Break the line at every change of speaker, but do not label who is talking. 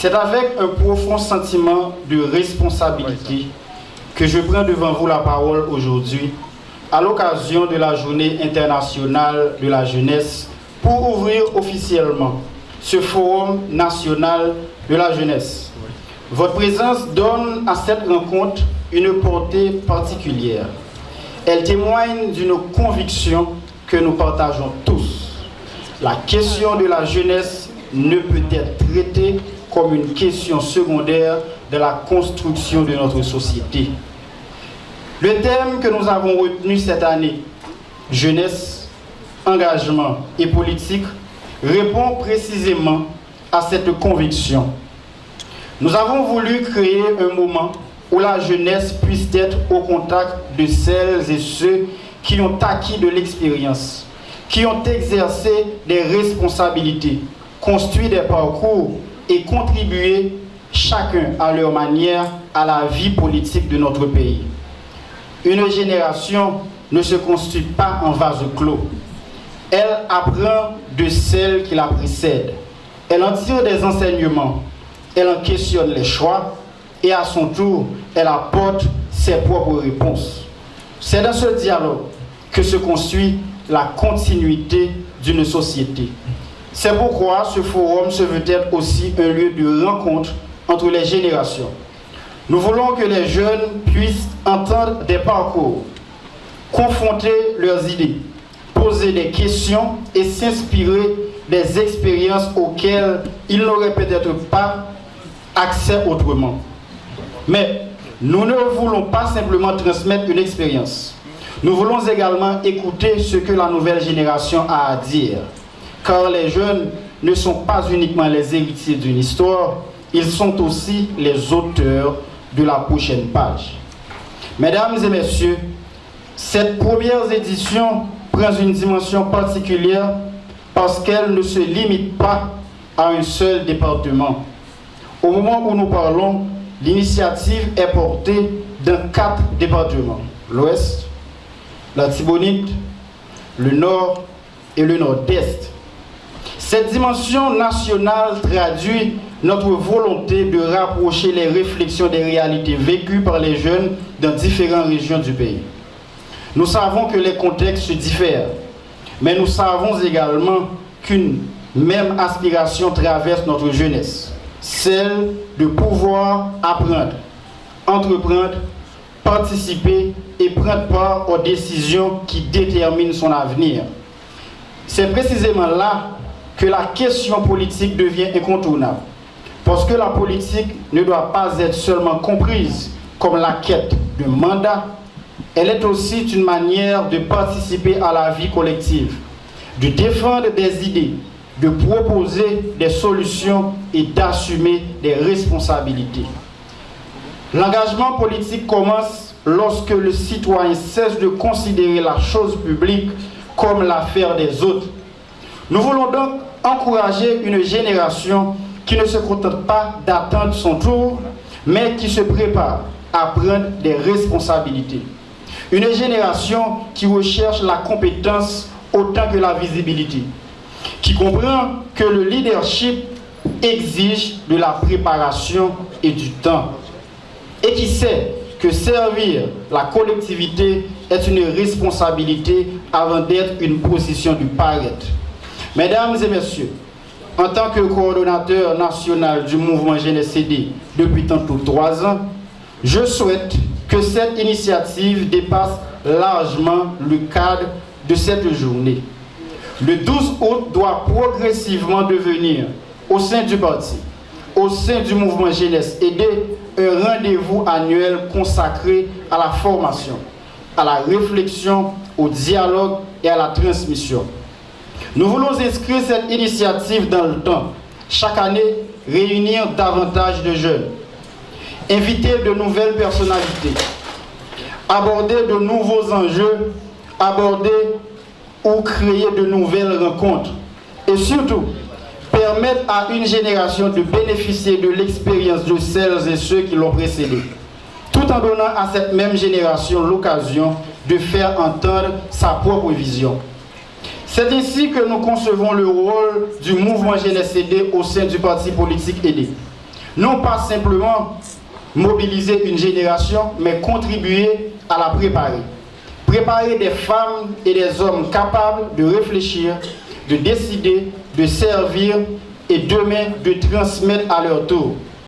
C'est avec un profond sentiment de responsabilité que je prends devant vous la parole aujourd'hui à l'occasion de la Journée internationale de la jeunesse pour ouvrir officiellement ce Forum national de la jeunesse. Votre présence donne à cette rencontre une portée particulière. Elle témoigne d'une conviction que nous partageons tous. La question de la jeunesse ne peut être traitée comme une question secondaire de la construction de notre société. Le thème que nous avons retenu cette année, jeunesse, engagement et politique, répond précisément à cette conviction. Nous avons voulu créer un moment où la jeunesse puisse être au contact de celles et ceux qui ont acquis de l'expérience, qui ont exercé des responsabilités, construit des parcours et contribué chacun à leur manière à la vie politique de notre pays. Une génération ne se construit pas en vase clos. Elle apprend de celle qui la précède. Elle en tire des enseignements. Elle en questionne les choix et à son tour, elle apporte ses propres réponses. C'est dans ce dialogue que se construit la continuité d'une société. C'est pourquoi ce forum se veut être aussi un lieu de rencontre entre les générations. Nous voulons que les jeunes puissent entendre des parcours, confronter leurs idées, poser des questions et s'inspirer des expériences auxquelles ils n'auraient peut-être pas accès autrement. Mais nous ne voulons pas simplement transmettre une expérience. Nous voulons également écouter ce que la nouvelle génération a à dire. Car les jeunes ne sont pas uniquement les héritiers d'une histoire, ils sont aussi les auteurs de la prochaine page. Mesdames et messieurs, cette première édition prend une dimension particulière parce qu'elle ne se limite pas à un seul département. Au moment où nous parlons, l'initiative est portée dans 4 départements: l'Ouest, la Tibonite, le Nord et le Nord-Est. Cette dimension nationale traduit notre volonté de rapprocher les réflexions des réalités vécues par les jeunes dans différentes régions du pays. Nous savons que les contextes se diffèrent, mais nous savons également qu'une même aspiration traverse notre jeunesse, celle de pouvoir apprendre, entreprendre, participer et prendre part aux décisions qui déterminent son avenir. C'est précisément là que la question politique devient incontournable. Parce que la politique ne doit pas être seulement comprise comme la quête de mandat, elle est aussi une manière de participer à la vie collective, de défendre des idées, de proposer des solutions et d'assumer des responsabilités. L'engagement politique commence lorsque le citoyen cesse de considérer la chose publique comme l'affaire des autres. Nous voulons donc encourager une génération qui ne se contente pas d'attendre son tour, mais qui se prépare à prendre des responsabilités. Une génération qui recherche la compétence autant que la visibilité, qui comprend que le leadership exige de la préparation et du temps, et qui sait que servir la collectivité est une responsabilité avant d'être une position du paraître. Mesdames et messieurs, en tant que coordonnateur national du mouvement Jeunesse CD depuis tantôt 3 ans, je souhaite que cette initiative dépasse largement le cadre de cette journée. Le 12 août doit progressivement devenir, au sein du parti, au sein du mouvement Jeunesse CD, un rendez-vous annuel consacré à la formation, à la réflexion, au dialogue et à la transmission. Nous voulons inscrire cette initiative dans le temps. Chaque année, réunir davantage de jeunes, inviter de nouvelles personnalités, aborder de nouveaux enjeux, aborder ou créer de nouvelles rencontres et surtout permettre à une génération de bénéficier de l'expérience de celles et ceux qui l'ont précédée, tout en donnant à cette même génération l'occasion de faire entendre sa propre vision. C'est ainsi que nous concevons le rôle du mouvement Jeunesse CD au sein du parti politique aidé. Non pas simplement mobiliser une génération, mais contribuer à la préparer. Préparer des femmes et des hommes capables de réfléchir, de décider, de servir et demain de transmettre à leur tour.